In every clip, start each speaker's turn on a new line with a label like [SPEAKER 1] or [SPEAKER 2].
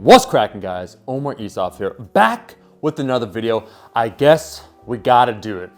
[SPEAKER 1] What's cracking, guys? Omar Isaf here, back with another video. I guess we gotta do it.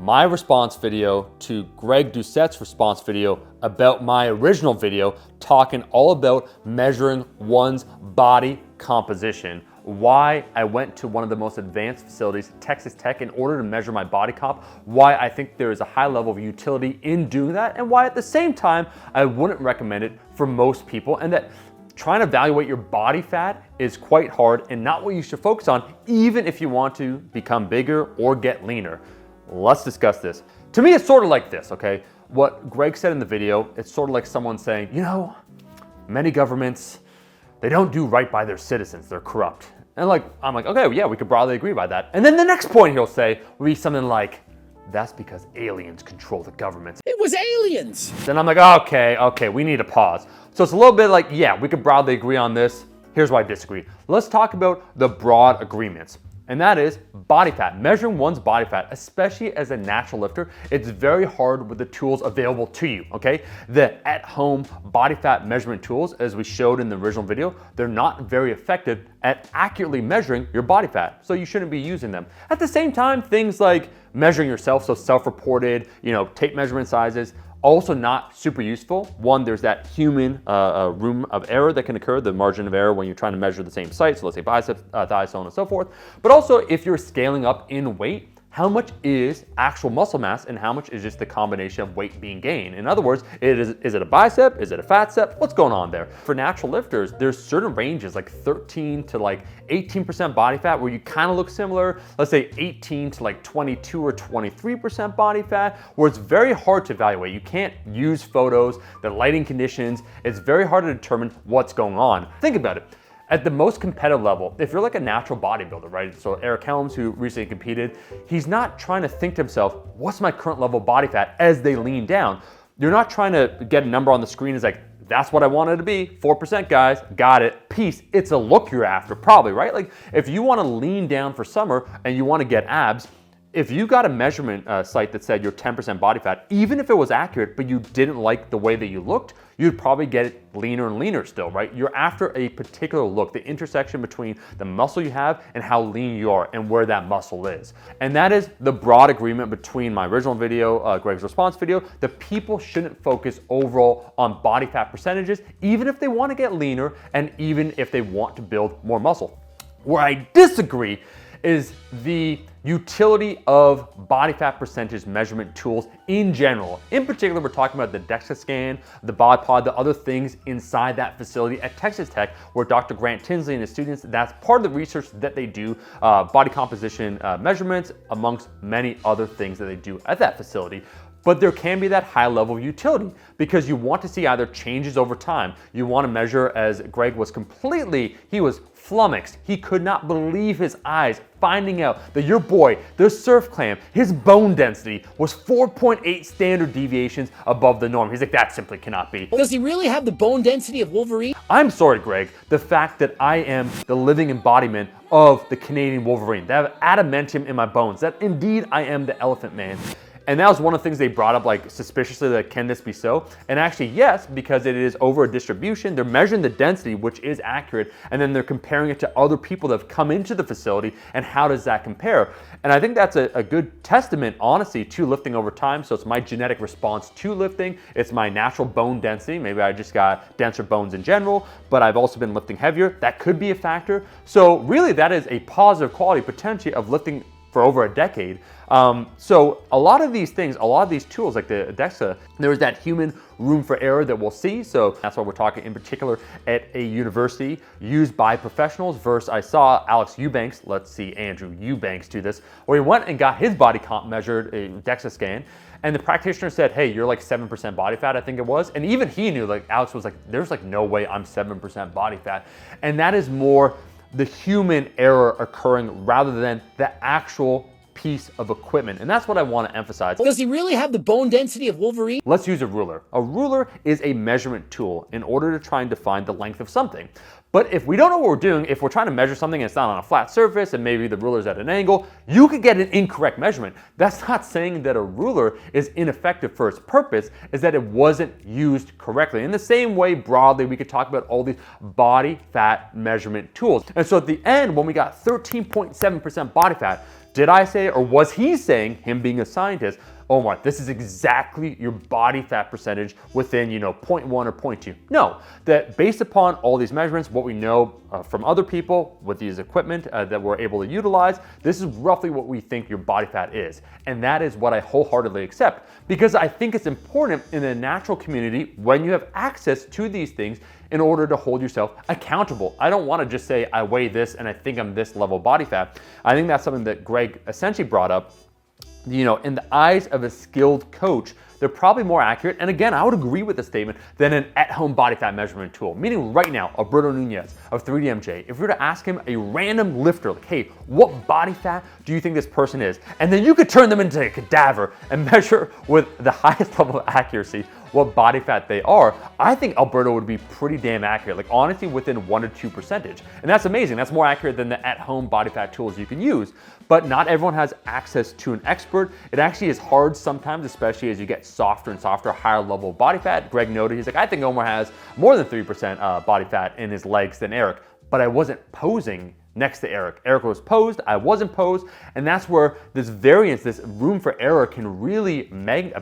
[SPEAKER 1] My response video to Greg Doucette's response video about my original video talking all about measuring one's body composition. Why I went to one of the most advanced facilities, Texas Tech, in order to measure my body comp, why I think there is a high level of utility in doing that, and why at the same time I wouldn't recommend it for most people, and that trying to evaluate your body fat is quite hard and not what you should focus on, even if you want to become bigger or get leaner. Let's discuss this. To me, it's sort of like this, okay? What Greg said in the video, it's sort of like someone saying, you know, many governments, they don't do right by their citizens, they're corrupt. And I'm like, okay, yeah, we could broadly agree by that. And then the next point he'll say will be something like, that's because aliens control the government.
[SPEAKER 2] It was aliens.
[SPEAKER 1] Then I'm like, okay, we need to pause. So it's a little bit like, yeah, we could broadly agree on this. Here's why I disagree. Let's talk about the broad agreements. And that is body fat. Measuring one's body fat, especially as a natural lifter, it's very hard with the tools available to you, okay? The at-home body fat measurement tools, as we showed in the original video, they're not very effective at accurately measuring your body fat, so you shouldn't be using them. At the same time, things like measuring yourself, so self-reported, tape measurement sizes, also not super useful. One, there's that human room of error that can occur, the margin of error when you're trying to measure the same site, so let's say biceps, thighs, so on and so forth. But also, if you're scaling up in weight, how much is actual muscle mass and how much is just the combination of weight being gained? In other words, is it a bicep? Is it a fat set? What's going on there? For natural lifters, there's certain ranges like 13 to 18% body fat where you kind of look similar. Let's say 18 to 22 or 23% body fat, where it's very hard to evaluate. You can't use photos, the lighting conditions. It's very hard to determine what's going on. Think about it. At the most competitive level, if you're like a natural bodybuilder, right? So Eric Helms, who recently competed, he's not trying to think to himself, what's my current level of body fat as they lean down? You're not trying to get a number on the screen. It's like, that's what I wanted to be, 4% guys, got it, peace. It's a look you're after, probably, right? Like if you want to lean down for summer and you want to get abs, if you got a measurement site that said you're 10% body fat, even if it was accurate, but you didn't like the way that you looked, you'd probably get it leaner and leaner still, right? You're after a particular look, the intersection between the muscle you have and how lean you are and where that muscle is. And that is the broad agreement between my original video, Greg's response video, that people shouldn't focus overall on body fat percentages, even if they want to get leaner and even if they want to build more muscle. Where I disagree is the utility of body fat percentage measurement tools in general. In particular, we're talking about the DEXA scan, the BodPod, the other things inside that facility at Texas Tech, where Dr. Grant Tinsley and his students, that's part of the research that they do, body composition measurements, amongst many other things that they do at that facility. But there can be that high level of utility because you want to see either changes over time. You want to measure, as Greg was he was flummoxed. He could not believe his eyes finding out that your boy, the surf clam, his bone density was 4.8 standard deviations above the norm. He's like, that simply cannot be.
[SPEAKER 2] Does he really have the bone density of Wolverine?
[SPEAKER 1] I'm sorry, Greg. The fact that I am the living embodiment of the Canadian Wolverine, that I have adamantium in my bones, that indeed I am the elephant man. And that was one of the things they brought up, suspiciously, like, can this be so? And actually, yes, because it is over a distribution. They're measuring the density, which is accurate, and then they're comparing it to other people that have come into the facility, and how does that compare? And I think that's a good testament, honestly, to lifting over time. So it's my genetic response to lifting. It's my natural bone density. Maybe I just got denser bones in general, but I've also been lifting heavier. That could be a factor. So really, that is a positive quality, potentially, of lifting for over a decade. So a lot of these things, a lot of these tools like the DEXA, there's that human room for error that we'll see. So that's why we're talking in particular at a university used by professionals versus I saw Alex Eubanks, let's see Andrew Eubanks do this, where he went and got his body comp measured, a DEXA scan, and the practitioner said, hey, you're 7% body fat, I think it was. And even he knew, Alex was like, there's no way I'm 7% body fat. And that is more the human error occurring rather than the actual piece of equipment. And that's what I want to emphasize.
[SPEAKER 2] Does he really have the bone density of Wolverine?
[SPEAKER 1] Let's use a ruler. A ruler is a measurement tool in order to try and define the length of something. But if we don't know what we're doing, if we're trying to measure something and it's not on a flat surface and maybe the ruler's at an angle, you could get an incorrect measurement. That's not saying that a ruler is ineffective for its purpose, is that it wasn't used correctly. In the same way, broadly, we could talk about all these body fat measurement tools. And so at the end, when we got 13.7% body fat, did I say, or was he saying, him being a scientist, oh my, this is exactly your body fat percentage within, 0.1 or 0.2. No, that based upon all these measurements, what we know from other people with these equipment that we're able to utilize, this is roughly what we think your body fat is. And that is what I wholeheartedly accept, because I think it's important in the natural community when you have access to these things in order to hold yourself accountable. I don't want to just say I weigh this and I think I'm this level body fat. I think that's something that Greg essentially brought up. In the eyes of a skilled coach, they're probably more accurate. And again, I would agree with the statement than an at-home body fat measurement tool. Meaning right now, Alberto Nunez of 3DMJ, if we were to ask him a random lifter, like, hey, what body fat do you think this person is? And then you could turn them into a cadaver and measure with the highest level of accuracy what body fat they are, I think Alberto would be pretty damn accurate, like honestly within 1 to 2%. And that's amazing. That's more accurate than the at-home body fat tools you can use. But not everyone has access to an expert. It actually is hard sometimes, especially as you get softer and softer, higher level body fat. Greg noted, he's like, I think Omar has more than 3% body fat in his legs than Eric, but I wasn't posing next to Eric. Eric was posed, I wasn't posed, and that's where this variance, this room for error can really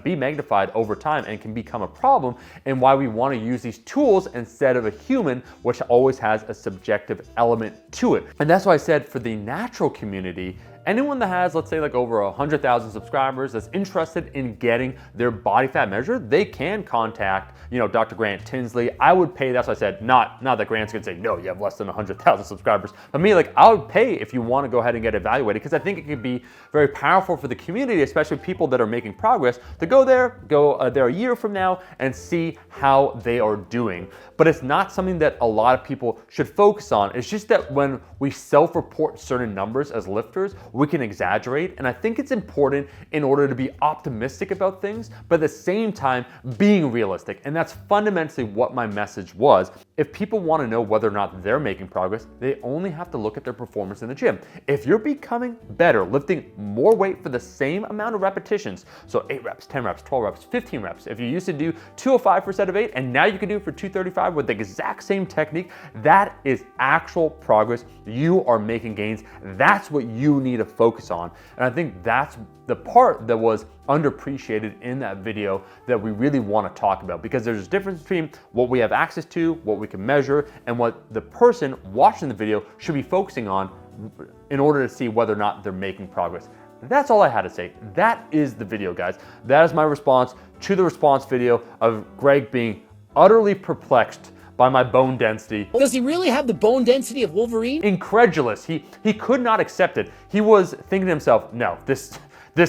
[SPEAKER 1] be magnified over time and can become a problem, and why we want to use these tools instead of a human, which always has a subjective element to it. And that's why I said for the natural community, anyone that has, let's say, like over 100,000 subscribers that's interested in getting their body fat measured, they can contact, Dr. Grant Tinsley. I would pay, that's what I said, not that Grant's gonna say, no, you have less than 100,000 subscribers. But me, like, I would pay if you wanna go ahead and get evaluated, because I think it could be very powerful for the community, especially people that are making progress, to go there a year from now and see how they are doing. But it's not something that a lot of people should focus on. It's just that when we self-report certain numbers as lifters, we can exaggerate. And I think it's important in order to be optimistic about things, but at the same time, being realistic. And that's fundamentally what my message was. If people want to know whether or not they're making progress, they only have to look at their performance in the gym. If you're becoming better, lifting more weight for the same amount of repetitions, so 8 reps, 10 reps, 12 reps, 15 reps, if you used to do 205 for a set of 8, and now you can do it for 235 with the exact same technique, that is actual progress. You are making gains. That's what you need to focus on. And I think that's the part that was underappreciated in that video that we really want to talk about, because there's a difference between what we have access to, what we can measure, and what the person watching the video should be focusing on in order to see whether or not they're making progress. That's all I had to say. That is the video, guys. That is my response to the response video of Greg being utterly perplexed by my bone density.
[SPEAKER 2] Does he really have the bone density of Wolverine?
[SPEAKER 1] Incredulous. He could not accept it. He was thinking to himself, no, this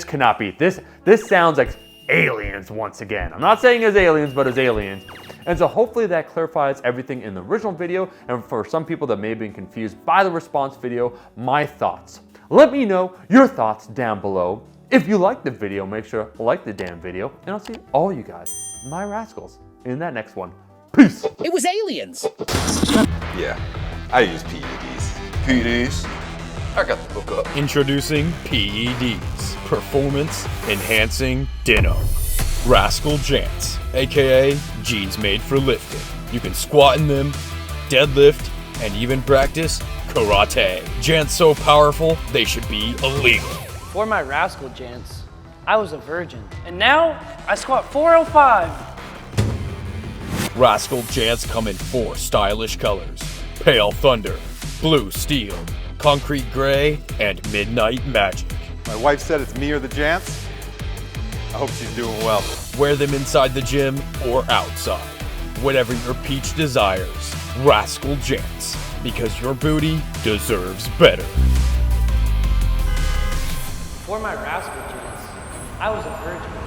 [SPEAKER 1] cannot be. This sounds like aliens once again. I'm not saying as aliens, but as aliens. And so hopefully that clarifies everything in the original video. And for some people that may have been confused by the response video, my thoughts. Let me know your thoughts down below. If you like the video, make sure to like the damn video. And I'll see all you guys, my rascals, in that next one. Peace.
[SPEAKER 2] It was aliens.
[SPEAKER 3] Yeah, I use PEDs. PEDs? I got the hook up.
[SPEAKER 4] Introducing PEDs, Performance Enhancing Dinner. Rascal Jants, aka jeans made for lifting. You can squat in them, deadlift, and even practice karate. Jants so powerful, they should be illegal.
[SPEAKER 5] Before my Rascal Jants, I was a virgin. And now, I squat 405.
[SPEAKER 4] Rascal Jants come in 4 stylish colors: Pale Thunder, Blue Steel, Concrete Gray, and Midnight Magic.
[SPEAKER 3] My wife said it's me or the Jants. I hope she's doing well.
[SPEAKER 4] Wear them inside the gym or outside. Whatever your peach desires. Rascal Jants, because your booty deserves better.
[SPEAKER 5] Before my Rascal Jants, I was a virgin.